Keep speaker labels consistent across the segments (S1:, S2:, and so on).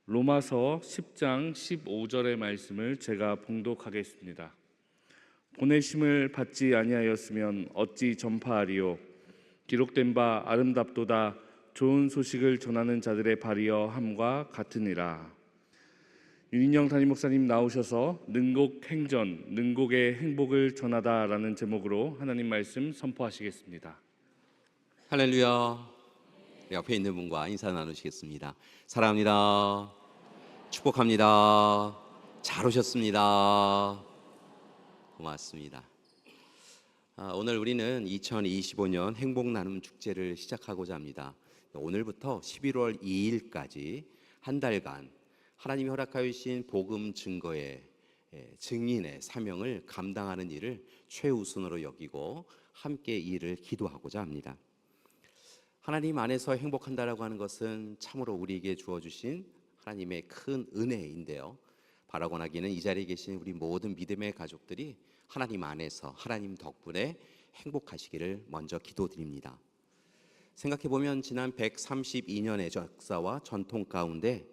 S1: 로마서 10장 15절의 말씀을 제가 봉독하겠습니다. 보내심을 받지 아니하였으면 어찌 전파하리요? 기록된 바 아름답도다 좋은 소식을 전하는 자들의 발이여 함과 같으니라. 윤인영 담임 목사님 나오셔서 능곡 행전, 능곡의 행복을 전하다라는 제목으로 하나님 말씀 선포하시겠습니다.
S2: 할렐루야. 옆에 있는 분과 인사 나누시겠습니다. 사랑합니다. 축복합니다. 잘 오셨습니다. 고맙습니다. 오늘 우리는 2025년 행복 나눔 축제를 시작하고자 합니다. 오늘부터 11월 2일까지 한 달간 하나님이 허락하여 주신 복음 증거의 증인의 사명을 감당하는 일을 최우선으로 여기고 함께 이 일을 기도하고자 합니다. 하나님 안에서 행복한다라고 하는 것은 참으로 우리에게 주어주신 하나님의 큰 은혜인데요, 바라고 나기는 이 자리에 계신 우리 모든 믿음의 가족들이 하나님 안에서 하나님 덕분에 행복하시기를 먼저 기도드립니다. 생각해보면 지난 132년의 역사와 전통 가운데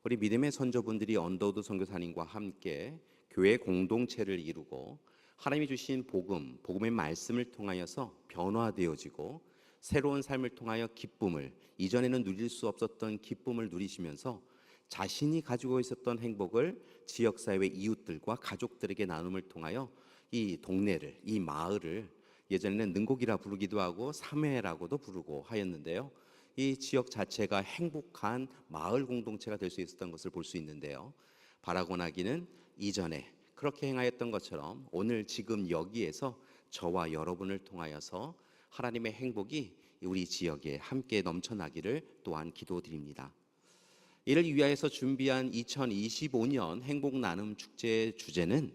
S2: 우리 믿음의 선조분들이 언더우드 선교사님과 함께 교회 공동체를 이루고 하나님이 주신 복음의 말씀을 통하여서 변화되어지고 새로운 삶을 통하여 기쁨을, 이전에는 누릴 수 없었던 기쁨을 누리시면서 자신이 가지고 있었던 행복을 지역사회 이웃들과 가족들에게 나눔을 통하여 이 동네를, 이 마을을 예전에는 능곡이라 부르기도 하고 삼회라고도 부르고 하였는데요, 이 지역 자체가 행복한 마을 공동체가 될 수 있었던 것을 볼 수 있는데요, 바라고 나기는 이전에 그렇게 행하였던 것처럼 오늘 지금 여기에서 저와 여러분을 통하여서 하나님의 행복이 우리 지역에 함께 넘쳐나기를 또한 기도드립니다. 이를 위하여서 준비한 2025년 행복 나눔 축제의 주제는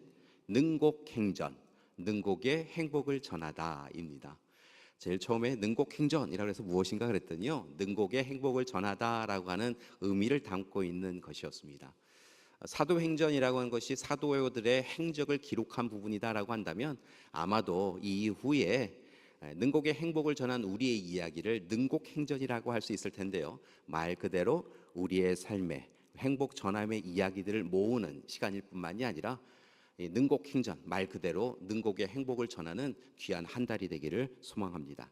S2: 능곡 행전, 능곡의 행복을 전하다입니다. 제일 처음에 능곡 행전이라고 해서 무엇인가 그랬더니요, 능곡의 행복을 전하다라고 하는 의미를 담고 있는 것이었습니다. 사도행전이라고 하는 것이 사도들의 행적을 기록한 부분이다라고 한다면 아마도 이 이후에 능곡의 행복을 전한 우리의 이야기를 능곡행전이라고 할 수 있을 텐데요, 말 그대로 우리의 삶의 행복 전함의 이야기들을 모으는 시간일 뿐만이 아니라 능곡행전, 말 그대로 능곡의 행복을 전하는 귀한 한 달이 되기를 소망합니다.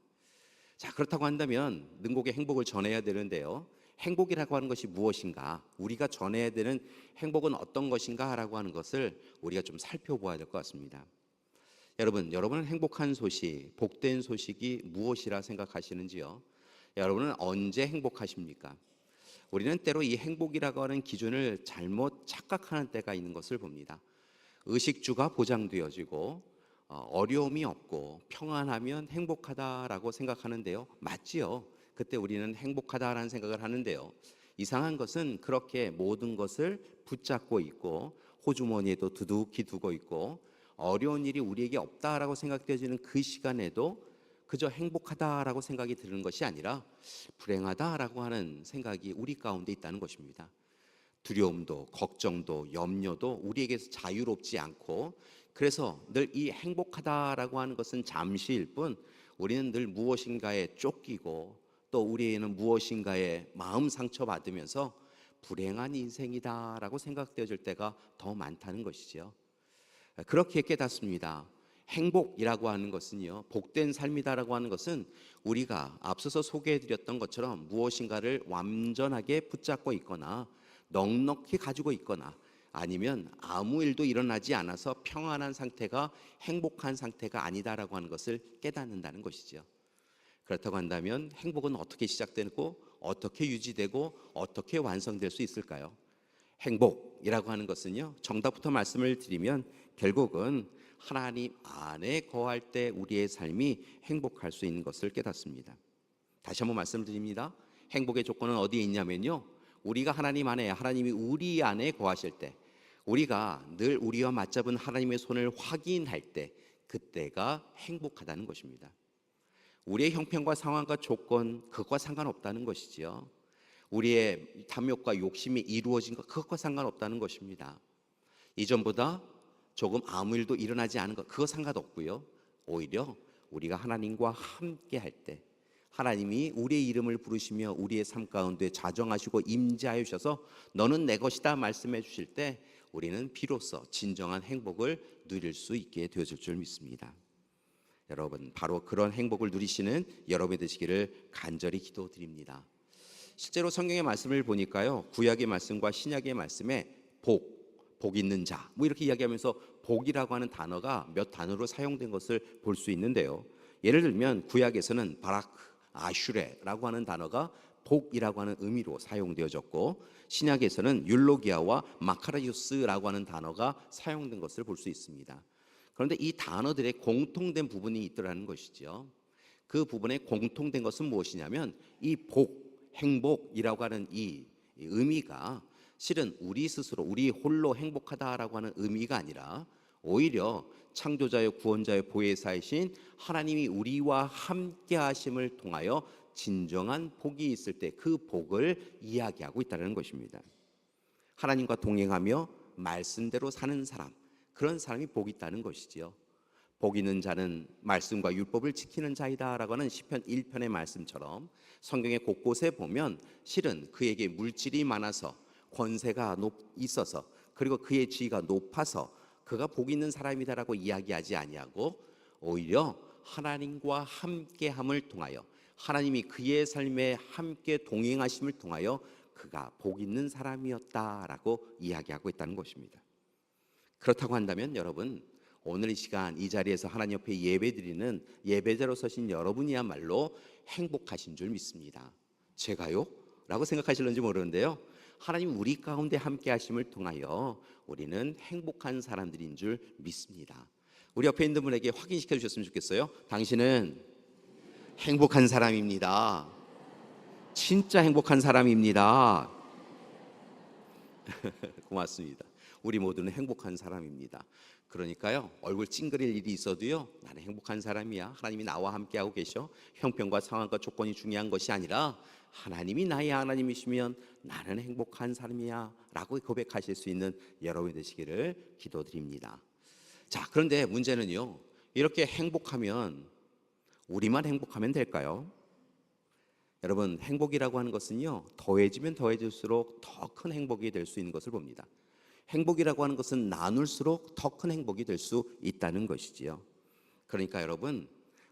S2: 자, 그렇다고 한다면 능곡의 행복을 전해야 되는데요, 행복이라고 하는 것이 무엇인가, 우리가 전해야 되는 행복은 어떤 것인가 라고 하는 것을 우리가 좀 살펴보아야 될 것 같습니다. 여러분은 행복한 소식, 복된 소식이 무엇이라 생각하시는지요? 여러분은 언제 행복하십니까? 우리는 때로 이 행복이라고 하는 기준을 잘못 착각하는 때가 있는 것을 봅니다. 의식주가 보장되어지고 어려움이 없고 평안하면 행복하다라고 생각하는데요, 맞지요? 그때 우리는 행복하다라는 생각을 하는데요, 이상한 것은 그렇게 모든 것을 붙잡고 있고 호주머니에도 두둑히 두고 있고 어려운 일이 우리에게 없다라고 생각되어지는 그 시간에도 그저 행복하다라고 생각이 드는 것이 아니라 불행하다라고 하는 생각이 우리 가운데 있다는 것입니다. 두려움도 걱정도 염려도 우리에게서 자유롭지 않고, 그래서 늘 이 행복하다라고 하는 것은 잠시일 뿐 우리는 늘 무엇인가에 쫓기고 또 우리에는 무엇인가에 마음 상처받으면서 불행한 인생이다라고 생각되어질 때가 더 많다는 것이죠. 그렇게 깨닫습니다. 행복이라고 하는 것은요, 복된 삶이다라고 하는 것은 우리가 앞서서 소개해드렸던 것처럼 무엇인가를 완전하게 붙잡고 있거나 넉넉히 가지고 있거나 아니면 아무 일도 일어나지 않아서 평안한 상태가 행복한 상태가 아니다라고 하는 것을 깨닫는다는 것이죠. 그렇다고 한다면 행복은 어떻게 시작되고 어떻게 유지되고 어떻게 완성될 수 있을까요? 행복이라고 하는 것은요, 정답부터 말씀을 드리면 결국은 하나님 안에 거할 때 우리의 삶이 행복할 수 있는 것을 깨닫습니다. 다시 한번 말씀드립니다. 행복의 조건은 어디에 있냐면요, 우리가 하나님 안에, 하나님이 우리 안에 거하실 때, 우리가 늘 우리와 맞잡은 하나님의 손을 확인할 때, 그때가 행복하다는 것입니다. 우리의 형편과 상황과 조건, 그것과 상관없다는 것이지요. 우리의 탐욕과 욕심이 이루어진 것, 그것과 상관없다는 것입니다. 이전보다 조금 아무 일도 일어나지 않은 것, 그거 상관없고요, 오히려 우리가 하나님과 함께 할 때, 하나님이 우리의 이름을 부르시며 우리의 삶 가운데 자정하시고 임재하여 주셔서 너는 내 것이다 말씀해 주실 때 우리는 비로소 진정한 행복을 누릴 수 있게 되어질 줄 믿습니다. 여러분, 바로 그런 행복을 누리시는 여러분이 되시기를 간절히 기도드립니다. 실제로 성경의 말씀을 보니까요, 구약의 말씀과 신약의 말씀에 복 있는 자, 뭐 이렇게 이야기하면서 복이라고 하는 단어가 몇 단어로 사용된 것을 볼 수 있는데요. 예를 들면 구약에서는 바라크, 아슈레라고 하는 단어가 복이라고 하는 의미로 사용되어졌고, 신약에서는 율로기아와 마카라이오스라고 하는 단어가 사용된 것을 볼 수 있습니다. 그런데 이 단어들의 공통된 부분이 있더라는 것이죠. 그 부분의 공통된 것은 무엇이냐면 이 복, 행복이라고 하는 이 의미가 실은 우리 스스로 우리 홀로 행복하다라고 하는 의미가 아니라 오히려 창조자여 구원자여 보혜사이신 하나님이 우리와 함께 하심을 통하여 진정한 복이 있을 때 그 복을 이야기하고 있다는 것입니다. 하나님과 동행하며 말씀대로 사는 사람, 그런 사람이 복이 있다는 것이지요. 복 있는 자는 말씀과 율법을 지키는 자이다라고 하는 시편 1편의 말씀처럼 성경의 곳곳에 보면 실은 그에게 물질이 많아서 권세가 있어서 그리고 그의 지위가 높아서 그가 복 있는 사람이다라고 이야기하지 아니하고 오히려 하나님과 함께함을 통하여 하나님이 그의 삶에 함께 동행하심을 통하여 그가 복 있는 사람이었다라고 이야기하고 있다는 것입니다. 그렇다고 한다면 여러분, 오늘 이 시간 이 자리에서 하나님 옆에 예배드리는 예배자로 서신 여러분이야말로 행복하신 줄 믿습니다. 제가요? 라고 생각하실는지 모르는데요, 하나님 우리 가운데 함께 하심을 통하여 우리는 행복한 사람들인 줄 믿습니다. 우리 옆에 있는 분에게 확인시켜 주셨으면 좋겠어요. 당신은 행복한 사람입니다. 진짜 행복한 사람입니다. 고맙습니다. 우리 모두는 행복한 사람입니다. 그러니까요, 얼굴 찡그릴 일이 있어도요, 나는 행복한 사람이야. 하나님이 나와 함께하고 계셔. 형편과 상황과 조건이 중요한 것이 아니라 하나님이 나의 하나님이시면 나는 행복한 사람이야 라고 고백하실 수 있는 여러분이 되시기를 기도드립니다. 자, 그런데 문제는요, 이렇게 행복하면 우리만 행복하면 될까요? 여러분, 행복이라고 하는 것은요, 더해지면 더해질수록 더 큰 행복이 될 수 있는 것을 봅니다. 행복이라고 하는 것은 나눌수록 더 큰 행복이 될 수 있다는 것이지요. 그러니까 여러분,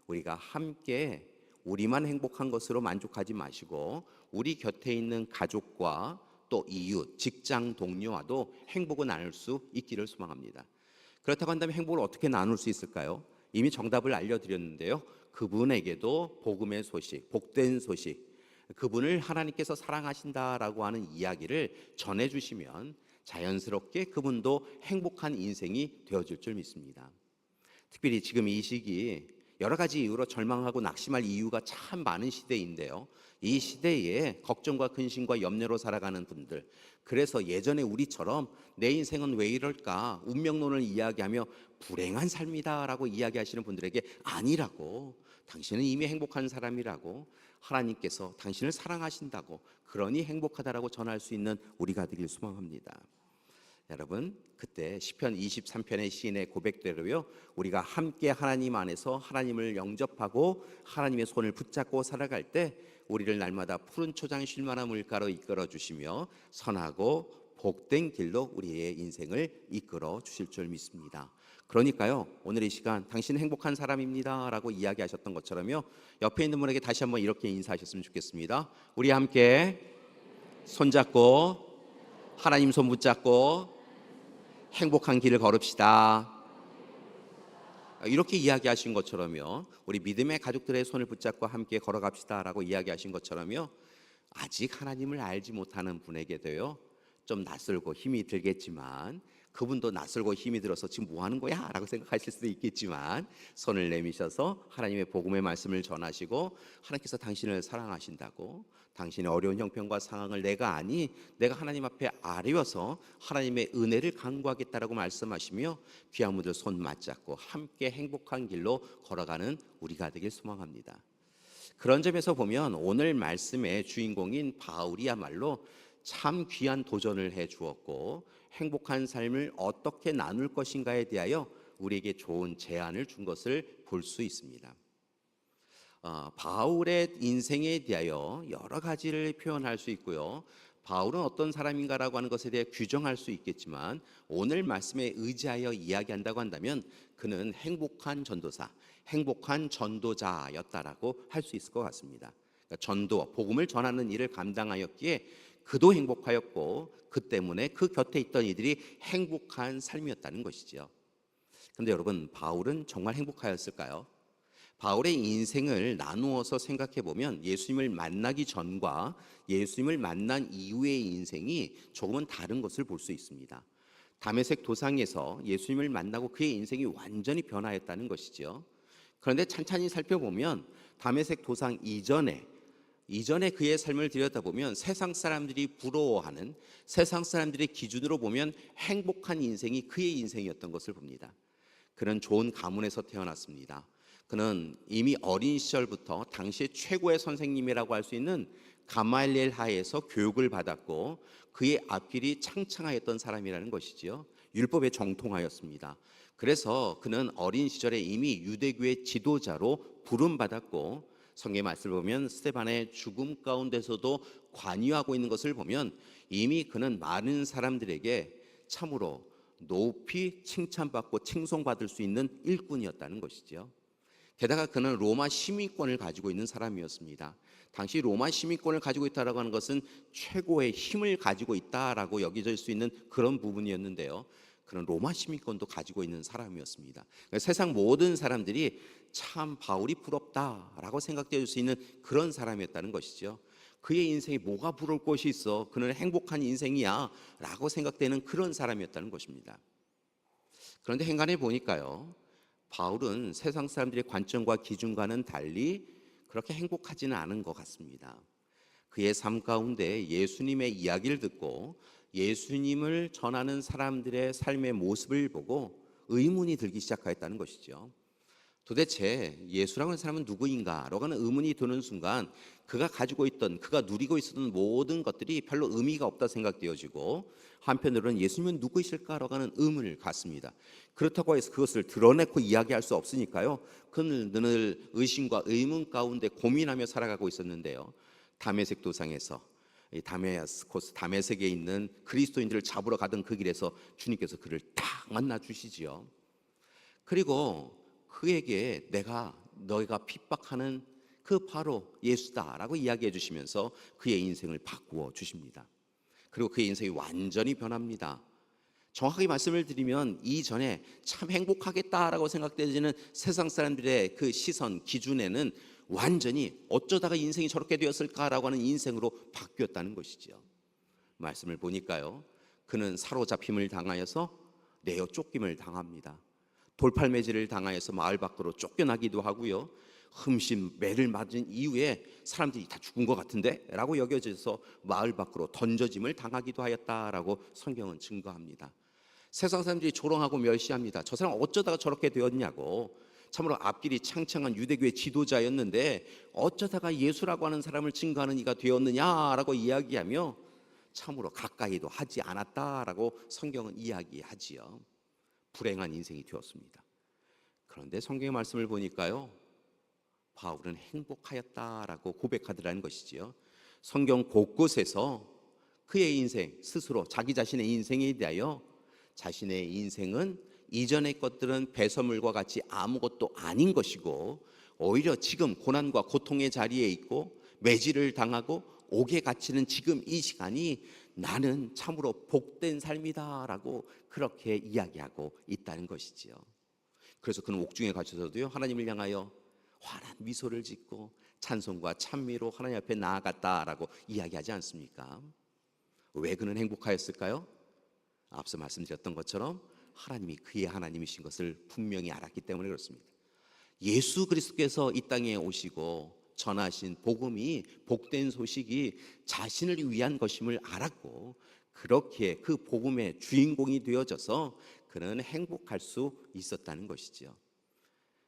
S2: 우리가 함께 우리만 행복한 것으로 만족하지 마시고 우리 곁에 있는 가족과 또 이웃, 직장 동료와도 행복을 나눌 수 있기를 소망합니다. 그렇다고 한다면 행복을 어떻게 나눌 수 있을까요? 이미 정답을 알려드렸는데요, 그분에게도 복음의 소식, 복된 소식, 그분을 하나님께서 사랑하신다라고 하는 이야기를 전해주시면 자연스럽게 그분도 행복한 인생이 되어질 줄 믿습니다. 특별히 지금 이 시기 여러 가지 이유로 절망하고 낙심할 이유가 참 많은 시대인데요, 이 시대에 걱정과 근심과 염려로 살아가는 분들, 그래서 예전에 우리처럼 내 인생은 왜 이럴까 운명론을 이야기하며 불행한 삶이다라고 이야기하시는 분들에게 아니라고, 당신은 이미 행복한 사람이라고, 하나님께서 당신을 사랑하신다고, 그러니 행복하다라고 전할 수 있는 우리가 되길 소망합니다. 여러분, 그때 시편 23편의 시인의 고백대로요, 우리가 함께 하나님 안에서 하나님을 영접하고 하나님의 손을 붙잡고 살아갈 때 우리를 날마다 푸른 초장 쉴만한 물가로 이끌어 주시며 선하고 복된 길로 우리의 인생을 이끌어 주실 줄 믿습니다. 그러니까요, 오늘 이 시간 당신은 행복한 사람입니다 라고 이야기하셨던 것처럼요, 옆에 있는 분에게 다시 한번 이렇게 인사하셨으면 좋겠습니다. 우리 함께 손잡고 하나님 손 붙잡고 행복한 길을 걸읍시다. 이렇게 이야기하신 것처럼요, 우리 믿음의 가족들의 손을 붙잡고 함께 걸어갑시다 라고 이야기하신 것처럼요, 아직 하나님을 알지 못하는 분에게도요, 좀 낯설고 힘이 들겠지만, 그분도 낯설고 힘이 들어서 지금 뭐 하는 거야? 라고 생각하실 수도 있겠지만, 손을 내미셔서 하나님의 복음의 말씀을 전하시고 하나님께서 당신을 사랑하신다고, 당신의 어려운 형편과 상황을 내가 아니 내가 하나님 앞에 아뢰어서 하나님의 은혜를 간구하겠다라고 말씀하시며 귀한 분들 손 맞잡고 함께 행복한 길로 걸어가는 우리가 되길 소망합니다. 그런 점에서 보면 오늘 말씀의 주인공인 바울이야말로 참 귀한 도전을 해 주었고, 행복한 삶을 어떻게 나눌 것인가에 대하여 우리에게 좋은 제안을 준 것을 볼 수 있습니다. 바울의 인생에 대하여 여러 가지를 표현할 수 있고요. 바울은 어떤 사람인가라고 하는 것에 대해 규정할 수 있겠지만 오늘 말씀에 의지하여 이야기한다고 한다면 그는 행복한 전도사, 행복한 전도자였다라고 할 수 있을 것 같습니다. 그러니까 전도, 복음을 전하는 일을 감당하였기에 그도 행복하였고 그 때문에 그 곁에 있던 이들이 행복한 삶이었다는 것이지요. 그런데 여러분, 바울은 정말 행복하였을까요? 바울의 인생을 나누어서 생각해 보면 예수님을 만나기 전과 예수님을 만난 이후의 인생이 조금은 다른 것을 볼 수 있습니다. 다메섹 도상에서 예수님을 만나고 그의 인생이 완전히 변화했다는 것이죠. 그런데 찬찬히 살펴보면 다메섹 도상 이전에 그의 삶을 들여다보면 세상 사람들이 부러워하는, 세상 사람들의 기준으로 보면 행복한 인생이 그의 인생이었던 것을 봅니다. 그는 좋은 가문에서 태어났습니다. 그는 이미 어린 시절부터 당시의 최고의 선생님이라고 할 수 있는 가말리엘 하에서 교육을 받았고 그의 앞길이 창창하였던 사람이라는 것이지요. 율법에 정통하였습니다. 그래서 그는 어린 시절에 이미 유대교의 지도자로 부름받았고 성경의 말씀을 보면 스데반의 죽음 가운데서도 관여하고 있는 것을 보면 이미 그는 많은 사람들에게 참으로 높이 칭찬받고 칭송받을 수 있는 일꾼이었다는 것이죠. 게다가 그는 로마 시민권을 가지고 있는 사람이었습니다. 당시 로마 시민권을 가지고 있다라고 하는 것은 최고의 힘을 가지고 있다라고 여겨질 수 있는 그런 부분이었는데요. 그는 로마 시민권도 가지고 있는 사람이었습니다. 그러니까 세상 모든 사람들이 참 바울이 부럽다라고 생각될 수 있는 그런 사람이었다는 것이죠. 그의 인생에 뭐가 부러울 것이 있어? 그는 행복한 인생이야 라고 생각되는 그런 사람이었다는 것입니다. 그런데 행간에 보니까요, 바울은 세상 사람들의 관점과 기준과는 달리 그렇게 행복하지는 않은 것 같습니다. 그의 삶 가운데 예수님의 이야기를 듣고 예수님을 전하는 사람들의 삶의 모습을 보고 의문이 들기 시작하였다는 것이죠. 도대체 예수라고 하는 사람은 누구인가? 라고 하는 의문이 드는 순간 그가 가지고 있던, 그가 누리고 있었던 모든 것들이 별로 의미가 없다 생각되어지고 한편으로는 예수님은 누구이실까라고 하는 의문을 갖습니다. 그렇다고 해서 그것을 드러내고 이야기할 수 없으니까요. 그는 늘 의심과 의문 가운데 고민하며 살아가고 있었는데요. 다메섹 도상에서 다메섹에 있는 그리스도인들을 잡으러 가던 그 길에서 주님께서 그를 딱 만나 주시지요. 그리고 그에게 너희가 핍박하는 그 바로 예수다라고 이야기해 주시면서 그의 인생을 바꾸어 주십니다. 그리고 그의 인생이 완전히 변합니다. 정확하게 말씀을 드리면 이전에 참 행복하겠다라고 생각되지는 세상 사람들의 그 시선 기준에는 완전히 어쩌다가 인생이 저렇게 되었을까라고 하는 인생으로 바뀌었다는 것이죠. 말씀을 보니까요, 그는 사로잡힘을 당하여서 내어 쫓김을 당합니다. 돌팔매질을 당하여서 마을 밖으로 쫓겨나기도 하고요. 흠심 매를 맞은 이후에 사람들이 다 죽은 것 같은데 라고 여겨져서 마을 밖으로 던져짐을 당하기도 하였다라고 성경은 증거합니다. 세상 사람들이 조롱하고 멸시합니다. 저 사람 어쩌다가 저렇게 되었냐고. 참으로 앞길이 창창한 유대교의 지도자였는데 어쩌다가 예수라고 하는 사람을 증거하는 이가 되었느냐라고 이야기하며 참으로 가까이도 하지 않았다라고 성경은 이야기하지요. 불행한 인생이 되었습니다. 그런데 성경의 말씀을 보니까요, 바울은 행복하였다라고 고백하더라는 것이지요. 성경 곳곳에서 그의 인생 스스로 자기 자신의 인생에 대하여 자신의 인생은 이전의 것들은 배설물과 같이 아무것도 아닌 것이고 오히려 지금 고난과 고통의 자리에 있고 매질을 당하고 옥에 갇히는 지금 이 시간이 나는 참으로 복된 삶이다라고 그렇게 이야기하고 있다는 것이지요. 그래서 그는 옥중에 갇혀서도요, 하나님을 향하여 환한 미소를 짓고 찬송과 찬미로 하나님 앞에 나아갔다라고 이야기하지 않습니까? 왜 그는 행복하였을까요? 앞서 말씀드렸던 것처럼 하나님이 그의 하나님이신 것을 분명히 알았기 때문에 그렇습니다. 예수 그리스도께서 이 땅에 오시고 전하신 복음이, 복된 소식이 자신을 위한 것임을 알았고 그렇게 그 복음의 주인공이 되어져서 그는 행복할 수 있었다는 것이죠.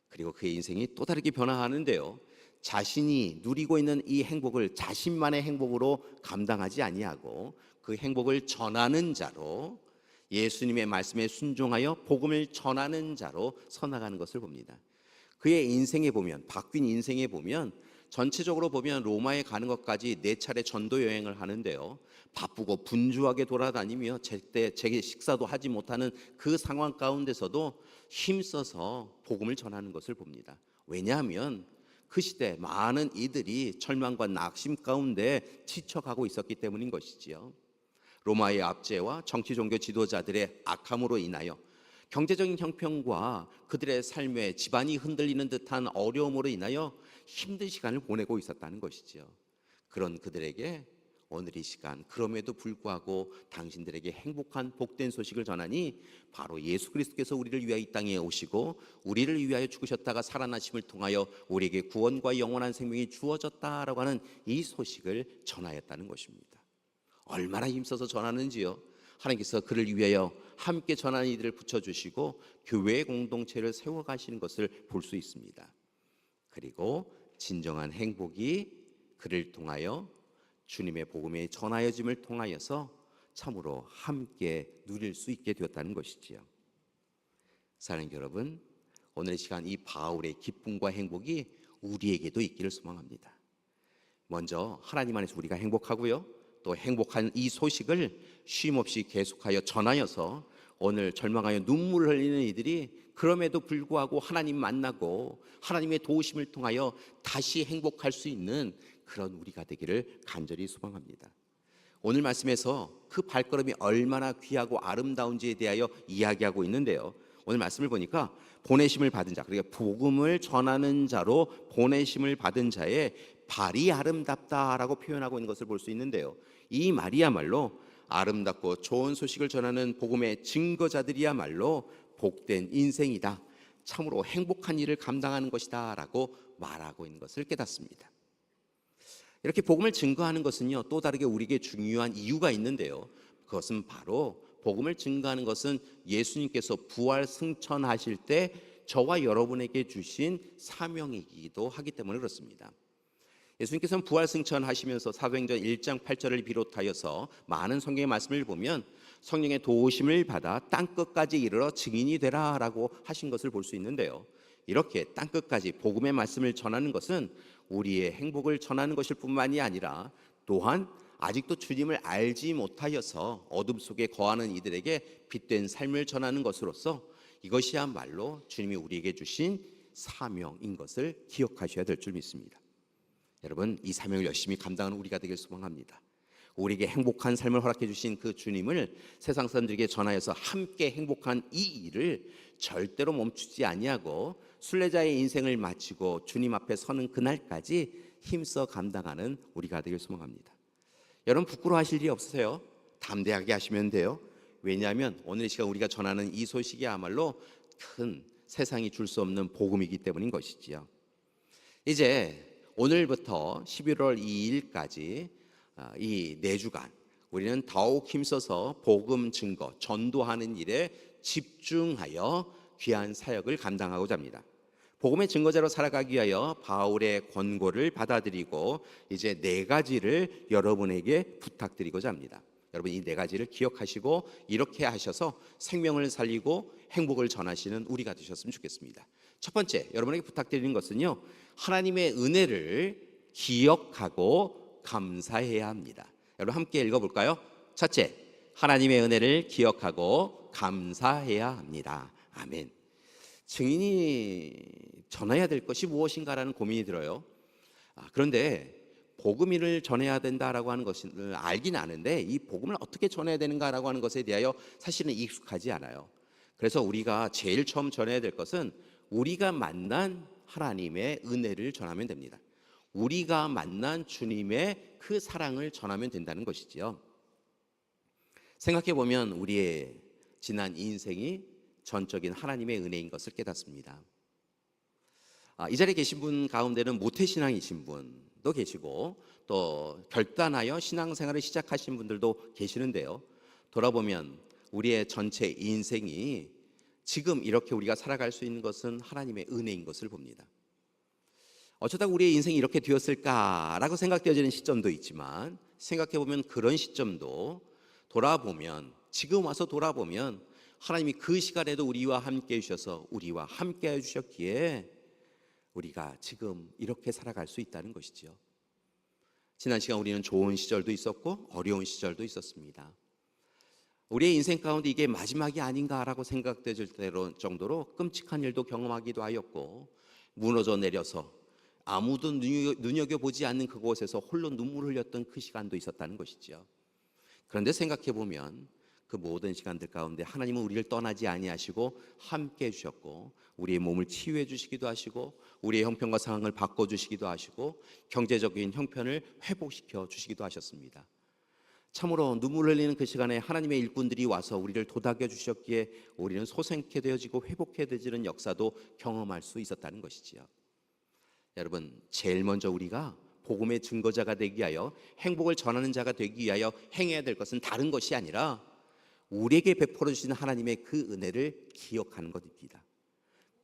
S2: 그리고 그의 인생이 또 다르게 변화하는데요, 자신이 누리고 있는 이 행복을 자신만의 행복으로 감당하지 아니하고 그 행복을 전하는 자로, 예수님의 말씀에 순종하여 복음을 전하는 자로 서나가는 것을 봅니다. 그의 인생에 보면, 바뀐 인생에 보면 전체적으로 보면 로마에 가는 것까지 4차례 전도 여행을 하는데요. 바쁘고 분주하게 돌아다니며 제때 식사도 하지 못하는 그 상황 가운데서도 힘써서 복음을 전하는 것을 봅니다. 왜냐하면 그 시대 많은 이들이 절망과 낙심 가운데 지쳐가고 있었기 때문인 것이지요. 로마의 압제와 정치 종교 지도자들의 악함으로 인하여 경제적인 형편과 그들의 삶에 집안이 흔들리는 듯한 어려움으로 인하여 힘든 시간을 보내고 있었다는 것이지요. 그런 그들에게 오늘 이 시간, 그럼에도 불구하고 당신들에게 행복한 복된 소식을 전하니 바로 예수 그리스도께서 우리를 위하여 이 땅에 오시고 우리를 위하여 죽으셨다가 살아나심을 통하여 우리에게 구원과 영원한 생명이 주어졌다라고 하는 이 소식을 전하였다는 것입니다. 얼마나 힘써서 전하는지요. 하나님께서 그를 위하여 함께 전하는 이들을 붙여주시고 교회의 공동체를 세워가시는 것을 볼 수 있습니다. 그리고 진정한 행복이 그를 통하여 주님의 복음의 전하여짐을 통하여서 참으로 함께 누릴 수 있게 되었다는 것이지요. 사랑하는 여러분, 오늘 이 시간 이 바울의 기쁨과 행복이 우리에게도 있기를 소망합니다. 먼저 하나님 안에서 우리가 행복하고요, 또 행복한 이 소식을 쉼없이 계속하여 전하여서 오늘 절망하여 눈물을 흘리는 이들이 그럼에도 불구하고 하나님 만나고 하나님의 도우심을 통하여 다시 행복할 수 있는 그런 우리가 되기를 간절히 소망합니다. 오늘 말씀에서 그 발걸음이 얼마나 귀하고 아름다운지에 대하여 이야기하고 있는데요. 오늘 말씀을 보니까 보내심을 받은 자, 그러니까 복음을 전하는 자로 보내심을 받은 자의 발이 아름답다라고 표현하고 있는 것을 볼 수 있는데요. 이 말이야말로 아름답고 좋은 소식을 전하는 복음의 증거자들이야말로 복된 인생이다, 참으로 행복한 일을 감당하는 것이다 라고 말하고 있는 것을 깨닫습니다. 이렇게 복음을 증거하는 것은요, 또 다르게 우리에게 중요한 이유가 있는데요. 그것은 바로 복음을 증거하는 것은 예수님께서 부활 승천하실 때 저와 여러분에게 주신 사명이기도 하기 때문에 그렇습니다. 예수님께서는 부활 승천하시면서 사도행전 1장 8절을 비롯하여서 많은 성경의 말씀을 보면 성령의 도우심을 받아 땅끝까지 이르러 증인이 되라라고 하신 것을 볼 수 있는데요. 이렇게 땅끝까지 복음의 말씀을 전하는 것은 우리의 행복을 전하는 것일 뿐만이 아니라 또한 아직도 주님을 알지 못하여서 어둠 속에 거하는 이들에게 빛된 삶을 전하는 것으로서 이것이야말로 주님이 우리에게 주신 사명인 것을 기억하셔야 될 줄 믿습니다. 여러분, 이 사명을 열심히 감당하는 우리가 되길 소망합니다. 우리에게 행복한 삶을 허락해 주신 그 주님을 세상 사람들에게 전하여서 함께 행복한 이 일을 절대로 멈추지 아니하고 순례자의 인생을 마치고 주님 앞에 서는 그날까지 힘써 감당하는 우리가 되길 소망합니다. 여러분, 부끄러워하실 일이 없으세요? 담대하게 하시면 돼요. 왜냐하면 오늘 이 시간 우리가 전하는 이 소식이야말로 큰 세상이 줄 수 없는 복음이기 때문인 것이지요. 이제 오늘부터 11월 2일까지 이 4주간 우리는 더욱 힘써서 복음 증거, 전도하는 일에 집중하여 귀한 사역을 감당하고자 합니다. 복음의 증거자로 살아가기 위하여 바울의 권고를 받아들이고 이제 4가지를 여러분에게 부탁드리고자 합니다. 여러분, 이 4가지를 기억하시고 이렇게 하셔서 생명을 살리고 행복을 전하시는 우리가 되셨으면 좋겠습니다. 첫 번째, 여러분에게 부탁드리는 것은요, 하나님의 은혜를 기억하고 감사해야 합니다. 여러분, 함께 읽어볼까요? 첫째, 하나님의 은혜를 기억하고 감사해야 합니다. 아멘. 증인이 전해야 될 것이 무엇인가라는 고민이 들어요. 그런데 복음을 전해야 된다라고 하는 것을 알긴 아는데 이 복음을 어떻게 전해야 되는가라고 하는 것에 대하여 사실은 익숙하지 않아요. 그래서 우리가 제일 처음 전해야 될 것은 우리가 만난 하나님의 은혜를 전하면 됩니다. 우리가 만난 주님의 그 사랑을 전하면 된다는 것이지요. 생각해 보면 우리의 지난 인생이 전적인 하나님의 은혜인 것을 깨닫습니다. 이 자리에 계신 분 가운데는 모태신앙이신 분도 계시고 또 결단하여 신앙생활을 시작하신 분들도 계시는데요. 돌아보면 우리의 전체 인생이 지금 이렇게 우리가 살아갈 수 있는 것은 하나님의 은혜인 것을 봅니다. 어쩌다 우리의 인생이 이렇게 되었을까라고 생각되어지는 시점도 있지만 생각해보면 그런 시점도 돌아보면, 지금 와서 돌아보면 하나님이 그 시간에도 우리와 함께 해주셔서 우리와 함께 해주셨기에 우리가 지금 이렇게 살아갈 수 있다는 것이죠. 지난 시간 우리는 좋은 시절도 있었고 어려운 시절도 있었습니다. 우리의 인생 가운데 이게 마지막이 아닌가라고 생각될 정도로 끔찍한 일도 경험하기도 하였고, 무너져 내려서 아무도 눈여겨보지 않는 그곳에서 홀로 눈물을 흘렸던 그 시간도 있었다는 것이죠. 그런데 생각해 보면 그 모든 시간들 가운데 하나님은 우리를 떠나지 아니하시고 함께 해주셨고, 우리의 몸을 치유해 주시기도 하시고, 우리의 형편과 상황을 바꿔주시기도 하시고, 경제적인 형편을 회복시켜 주시기도 하셨습니다. 참으로 눈물 흘리는 그 시간에 하나님의 일꾼들이 와서 우리를 도닥여 주셨기에 우리는 소생케 되어지고 회복해 되지는 역사도 경험할 수 있었다는 것이지요. 여러분, 제일 먼저 우리가 복음의 증거자가 되기 위하여, 행복을 전하는 자가 되기 위하여 행해야 될 것은 다른 것이 아니라 우리에게 베풀어 주신 하나님의 그 은혜를 기억하는 것입니다.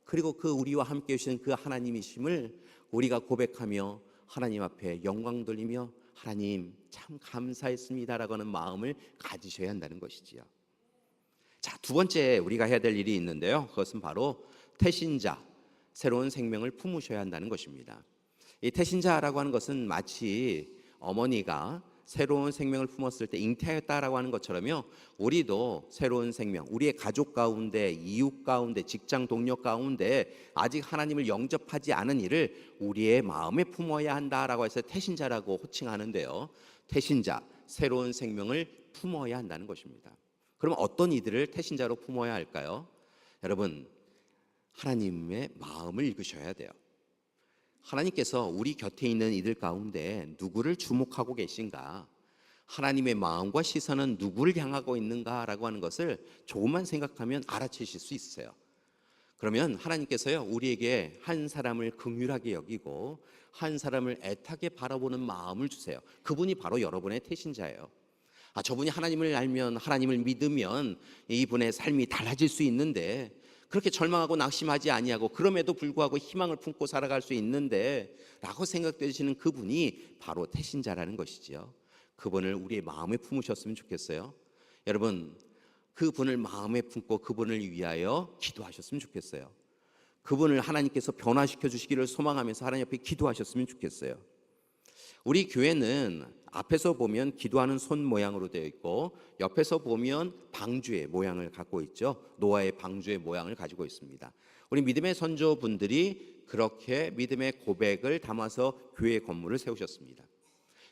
S2: 그리고 그 우리와 함께 해주신 그 하나님이심을 우리가 고백하며 하나님 앞에 영광 돌리며 하나님 참 감사했습니다라고 하는 마음을 가지셔야 한다는 것이지요. 자, 두 번째 우리가 해야 될 일이 있는데요. 그것은 바로 태신자, 새로운 생명을 품으셔야 한다는 것입니다. 이 태신자라고 하는 것은 마치 어머니가 새로운 생명을 품었을 때 잉태하였다라고 하는 것처럼요, 우리도 새로운 생명, 우리의 가족 가운데, 이웃 가운데, 직장 동료 가운데 아직 하나님을 영접하지 않은 이를 우리의 마음에 품어야 한다라고 해서 태신자라고 호칭하는데요, 태신자, 새로운 생명을 품어야 한다는 것입니다. 그럼 어떤 이들을 태신자로 품어야 할까요? 여러분, 하나님의 마음을 읽으셔야 돼요. 하나님께서 우리 곁에 있는 이들 가운데 누구를 주목하고 계신가, 하나님의 마음과 시선은 누구를 향하고 있는가라고 하는 것을 조금만 생각하면 알아채실 수 있어요. 그러면 하나님께서요, 우리에게 한 사람을 긍휼하게 여기고 한 사람을 애타게 바라보는 마음을 주세요. 그분이 바로 여러분의 태신자예요. 저분이 하나님을 알면, 하나님을 믿으면 이분의 삶이 달라질 수 있는데, 그렇게 절망하고 낙심하지 아니하고 그럼에도 불구하고 희망을 품고 살아갈 수 있는데 라고 생각되시는 그분이 바로 태신자라는 것이지요. 그분을 우리의 마음에 품으셨으면 좋겠어요. 여러분, 그분을 마음에 품고 그분을 위하여 기도하셨으면 좋겠어요. 그분을 하나님께서 변화시켜 주시기를 소망하면서 하나님 앞에 기도하셨으면 좋겠어요. 우리 교회는 앞에서 보면 기도하는 손 모양으로 되어 있고, 옆에서 보면 방주의 모양을 갖고 있죠. 노아의 방주의 모양을 가지고 있습니다. 우리 믿음의 선조분들이 그렇게 믿음의 고백을 담아서 교회 건물을 세우셨습니다.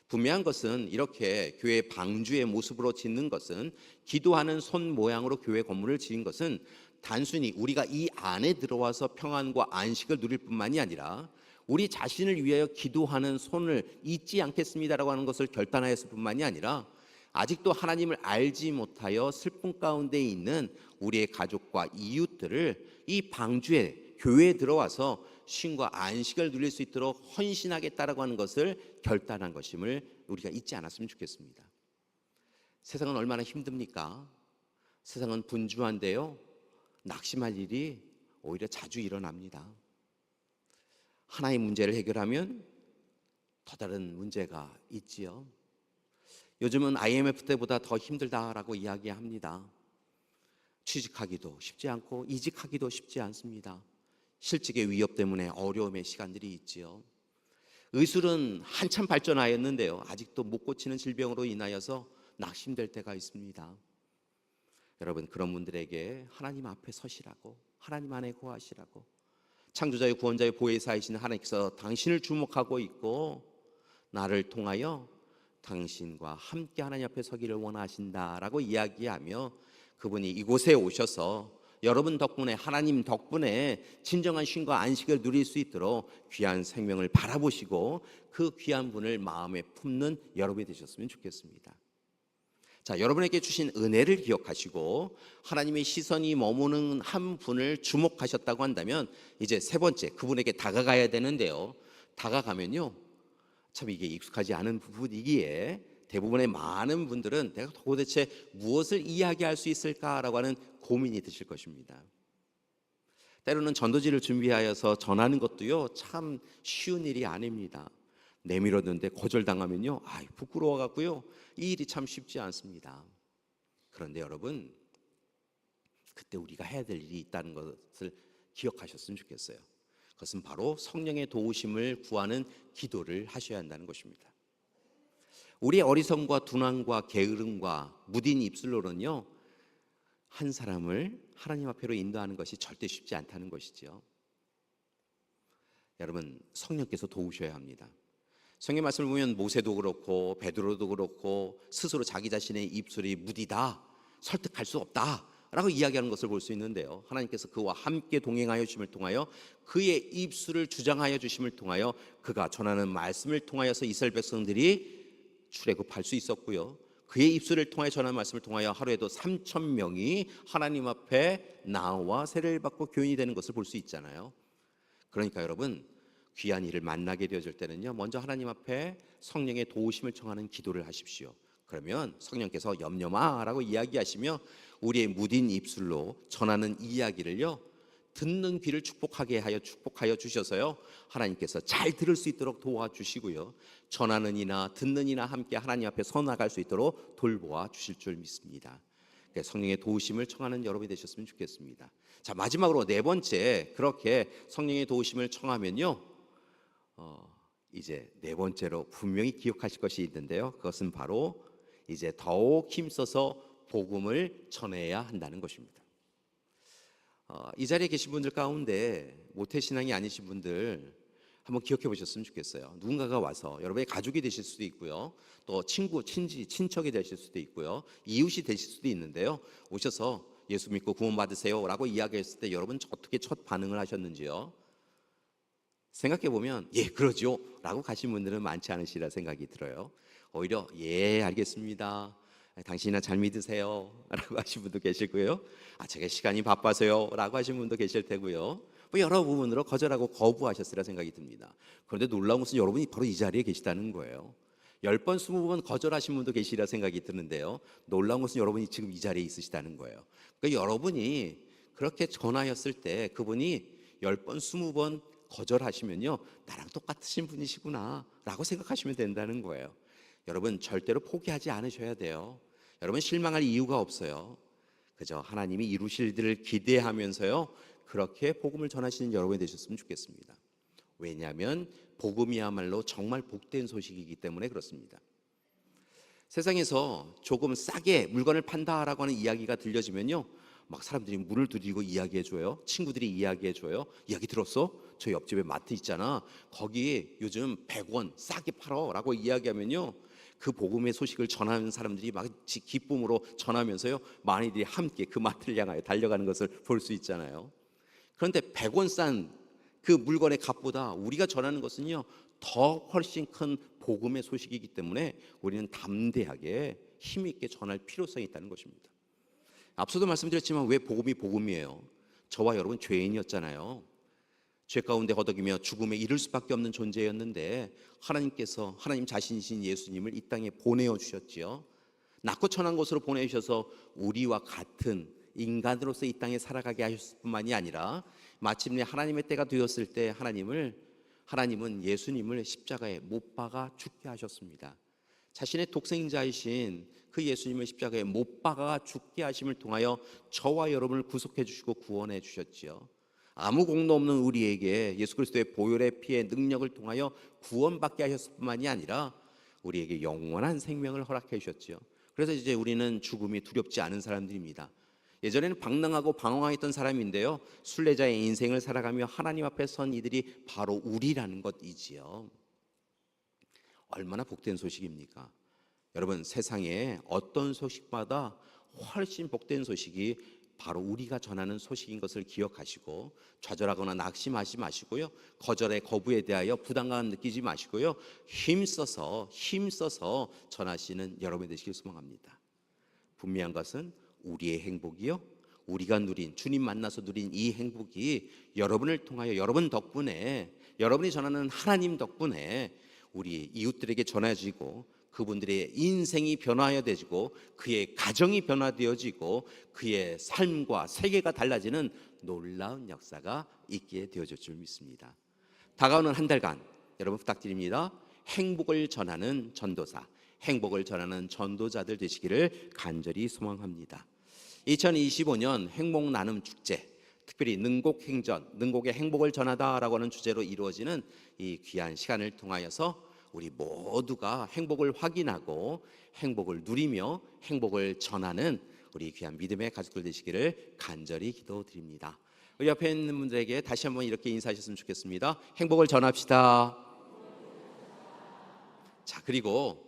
S2: 분명한 것은 이렇게 교회 방주의 모습으로 짓는 것은, 기도하는 손 모양으로 교회 건물을 지은 것은 단순히 우리가 이 안에 들어와서 평안과 안식을 누릴 뿐만이 아니라 우리 자신을 위하여 기도하는 손을 잊지 않겠습니다라고 하는 것을 결단하였을 뿐만이 아니라, 아직도 하나님을 알지 못하여 슬픔 가운데 있는 우리의 가족과 이웃들을 이 방주에, 교회에 들어와서 쉼과 안식을 누릴 수 있도록 헌신하겠다라고 하는 것을 결단한 것임을 우리가 잊지 않았으면 좋겠습니다. 세상은 얼마나 힘듭니까? 세상은 분주한데요, 낙심할 일이 오히려 자주 일어납니다. 하나의 문제를 해결하면 더 다른 문제가 있지요. 요즘은 IMF 때보다 더 힘들다라고 이야기합니다. 취직하기도 쉽지 않고 이직하기도 쉽지 않습니다. 실직의 위협 때문에 어려움의 시간들이 있지요. 의술은 한참 발전하였는데요, 아직도 못 고치는 질병으로 인하여서 낙심될 때가 있습니다. 여러분, 그런 분들에게 하나님 앞에 서시라고, 하나님 안에 거하시라고, 창조자의 구원자의 보혜사이신 하나님께서 당신을 주목하고 있고 나를 통하여 당신과 함께 하나님 앞에 서기를 원하신다라고 이야기하며, 그분이 이곳에 오셔서 여러분 덕분에, 하나님 덕분에 진정한 쉼과 안식을 누릴 수 있도록 귀한 생명을 바라보시고 그 귀한 분을 마음에 품는 여러분이 되셨으면 좋겠습니다. 자, 여러분에게 주신 은혜를 기억하시고 하나님의 시선이 머무는 한 분을 주목하셨다고 한다면, 이제 세 번째, 그분에게 다가가야 되는데요, 다가가면요, 참 이게 익숙하지 않은 부분이기에 대부분의 많은 분들은 내가 도대체 무엇을 이야기할 수 있을까라고 하는 고민이 드실 것입니다. 때로는 전도지를 준비하여서 전하는 것도요, 참 쉬운 일이 아닙니다. 내밀었는데 거절당하면요, 부끄러워 갖고요, 이 일이 참 쉽지 않습니다. 그런데 여러분, 그때 우리가 해야 될 일이 있다는 것을 기억하셨으면 좋겠어요. 그것은 바로 성령의 도우심을 구하는 기도를 하셔야 한다는 것입니다. 우리의 어리석음과 둔함과 게으름과 무딘 입술로는요, 한 사람을 하나님 앞으로 인도하는 것이 절대 쉽지 않다는 것이지요. 여러분, 성령께서 도우셔야 합니다. 성경 말씀을 보면 모세도 그렇고 베드로도 그렇고 스스로 자기 자신의 입술이 무디다, 설득할 수 없다 라고 이야기하는 것을 볼 수 있는데요, 하나님께서 그와 함께 동행하여 주심을 통하여 그의 입술을 주장하여 주심을 통하여 그가 전하는 말씀을 통하여서 이스라엘 백성들이 출애굽할 수 있었고요, 그의 입술을 통하여 전하는 말씀을 통하여 하루에도 3,000명이 하나님 앞에 나와 세례를 받고 교인이 되는 것을 볼 수 있잖아요. 그러니까 여러분, 귀한 이를 만나게 되어질 때는요, 먼저 하나님 앞에 성령의 도우심을 청하는 기도를 하십시오. 그러면 성령께서 염려마라고 이야기하시며 우리의 무딘 입술로 전하는 이야기를요, 듣는 귀를 축복하여 주셔서요, 하나님께서 잘 들을 수 있도록 도와주시고요, 전하는 이나 듣는 이나 함께 하나님 앞에 서 나갈 수 있도록 돌보아 주실 줄 믿습니다. 성령의 도우심을 청하는 여러분이 되셨으면 좋겠습니다. 자, 마지막으로 네 번째, 그렇게 성령의 도우심을 청하면요, 이제 네 번째로 분명히 기억하실 것이 있는데요, 그것은 바로 이제 더욱 힘써서 복음을 전해야 한다는 것입니다. 이 자리에 계신 분들 가운데 모태신앙이 아니신 분들 한번 기억해 보셨으면 좋겠어요. 누군가가 와서 여러분의 가족이 되실 수도 있고요, 또 친구, 친척이 되실 수도 있고요, 이웃이 되실 수도 있는데요, 오셔서 예수 믿고 구원 받으세요 라고 이야기했을 때 여러분 어떻게 첫 반응을 하셨는지요? 생각해 보면 예 그러죠 라고 가신 분들은 많지 않으시리라 생각이 들어요. 오히려 예 알겠습니다, 당신이나 잘 믿으세요 라고 하신 분도 계시고요, 제가 시간이 바빠서요 라고 하신 분도 계실 테고요, 뭐 여러 부분으로 거절하고 거부하셨으리라 생각이 듭니다. 그런데 놀라운 것은 여러분이 바로 이 자리에 계시다는 거예요. 10번 20번 거절하신 분도 계시리라 생각이 드는데요, 놀라운 것은 여러분이 지금 이 자리에 있으시다는 거예요. 그러니까 여러분이 그렇게 전하였을 때 그분이 10번 20번 거절하시면요, 나랑 똑같으신 분이시구나 라고 생각하시면 된다는 거예요. 여러분 절대로 포기하지 않으셔야 돼요. 여러분 실망할 이유가 없어요. 그저 하나님이 이루실 일을 기대하면서요, 그렇게 복음을 전하시는 여러분이 되셨으면 좋겠습니다. 왜냐하면 복음이야말로 정말 복된 소식이기 때문에 그렇습니다. 세상에서 조금 싸게 물건을 판다라고 하는 이야기가 들려지면요, 막 사람들이 문을 두드리고 이야기해줘요. 친구들이 이야기해줘요. 이야기 들었어? 저 옆집에 마트 있잖아, 거기 요즘 100원 싸게 팔어 라고 이야기하면요, 그 복음의 소식을 전하는 사람들이 마치 기쁨으로 전하면서요, 많이들이 함께 그 마트를 향하여 달려가는 것을 볼 수 있잖아요. 그런데 100원 싼 그 물건의 값보다 우리가 전하는 것은요, 더 훨씬 큰 복음의 소식이기 때문에 우리는 담대하게 힘있게 전할 필요성이 있다는 것입니다. 앞서도 말씀드렸지만 왜 복음이 복음이에요? 저와 여러분 죄인이었잖아요. 죄 가운데 허덕이며 죽음에 이를 수밖에 없는 존재였는데 하나님께서 하나님 자신이신 예수님을 이 땅에 보내어 주셨지요. 낮고 천한 곳으로 보내주셔서 우리와 같은 인간으로서 이 땅에 살아가게 하셨을 뿐만이 아니라 마침내 하나님의 때가 되었을 때 하나님은 예수님을 십자가에 못 박아 죽게 하셨습니다. 자신의 독생자이신 그 예수님을 십자가에 못 박아 죽게 하심을 통하여 저와 여러분을 구속해 주시고 구원해 주셨지요. 아무 공로 없는 우리에게 예수 그리스도의 보혈의 피의 능력을 통하여 구원받게 하셨을 뿐만이 아니라 우리에게 영원한 생명을 허락해 주셨지요. 그래서 이제 우리는 죽음이 두렵지 않은 사람들입니다. 예전에는 방랑하고 방황했던 사람인데요, 순례자의 인생을 살아가며 하나님 앞에 선 이들이 바로 우리라는 것이지요. 얼마나 복된 소식입니까? 여러분, 세상에 어떤 소식보다 훨씬 복된 소식이 바로 우리가 전하는 소식인 것을 기억하시고 좌절하거나 낙심하지 마시고요, 거부에 대하여 부담감 느끼지 마시고요, 힘써서 전하시는 여러분이 되시길 소망합니다. 분명한 것은 우리의 행복이요, 우리가 누린, 주님 만나서 누린 이 행복이 여러분을 통하여, 여러분 덕분에, 여러분이 전하는 하나님 덕분에 우리 이웃들에게 전해지고 그분들의 인생이 변화되어지고 그의 가정이 변화되어지고 그의 삶과 세계가 달라지는 놀라운 역사가 있게 되어질 줄 믿습니다. 다가오는 한 달간 여러분 부탁드립니다. 행복을 전하는 전도사, 행복을 전하는 전도자들 되시기를 간절히 소망합니다. 2025년 행복 나눔 축제, 특별히 능곡행전, 능곡의 행복을 전하다라고 하는 주제로 이루어지는 이 귀한 시간을 통하여서 우리 모두가 행복을 확인하고 행복을 누리며 행복을 전하는 우리 귀한 믿음의 가족들 되시기를 간절히 기도드립니다. 우리 옆에 있는 분들에게 다시 한번 이렇게 인사하셨으면 좋겠습니다. 행복을 전합시다. 자, 그리고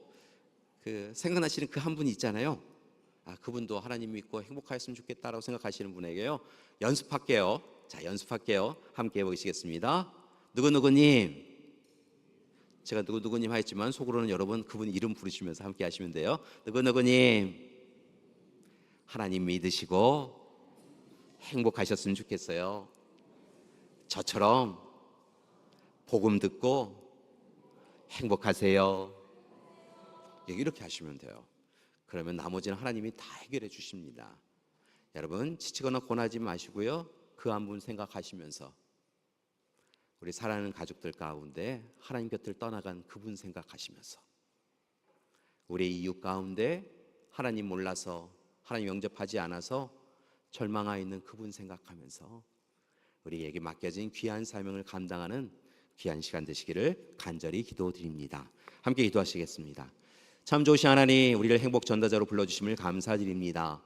S2: 생각나시는 그 한 분이 있잖아요. 그분도 하나님 믿고 행복하였으면 좋겠다라고 생각하시는 분에게요, 연습할게요. 자, 연습할게요. 함께 해보시겠습니다. 누구누구님, 제가 누구누구님 하였지만 속으로는 여러분 그분 이름 부르시면서 함께 하시면 돼요. 누구누구님, 하나님 믿으시고 행복하셨으면 좋겠어요. 저처럼 복음 듣고 행복하세요. 이렇게 하시면 돼요. 그러면 나머지는 하나님이 다 해결해 주십니다. 여러분, 지치거나 고나지 마시고요, 그 한 분 생각하시면서 우리 사랑하는 가족들 가운데 하나님 곁을 떠나간 그분 생각하시면서 우리 이웃 가운데 하나님 몰라서 하나님 영접하지 않아서 절망하여 있는 그분 생각하면서 우리에게 맡겨진 귀한 사명을 감당하는 귀한 시간 되시기를 간절히 기도드립니다. 함께 기도하시겠습니다. 참 좋으신 하나님, 우리를 행복 전도자로 불러주심을 감사드립니다.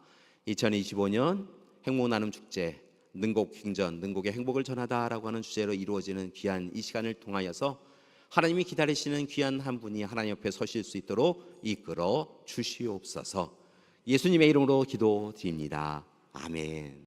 S2: 2025년 행복 나눔 축제, 능곡행전, 능곡의 행복을 전하다라고 하는 주제로 이루어지는 귀한 이 시간을 통하여서 하나님이 기다리시는 귀한 한 분이 하나님 옆에 서실 수 있도록 이끌어 주시옵소서. 예수님의 이름으로 기도드립니다. 아멘.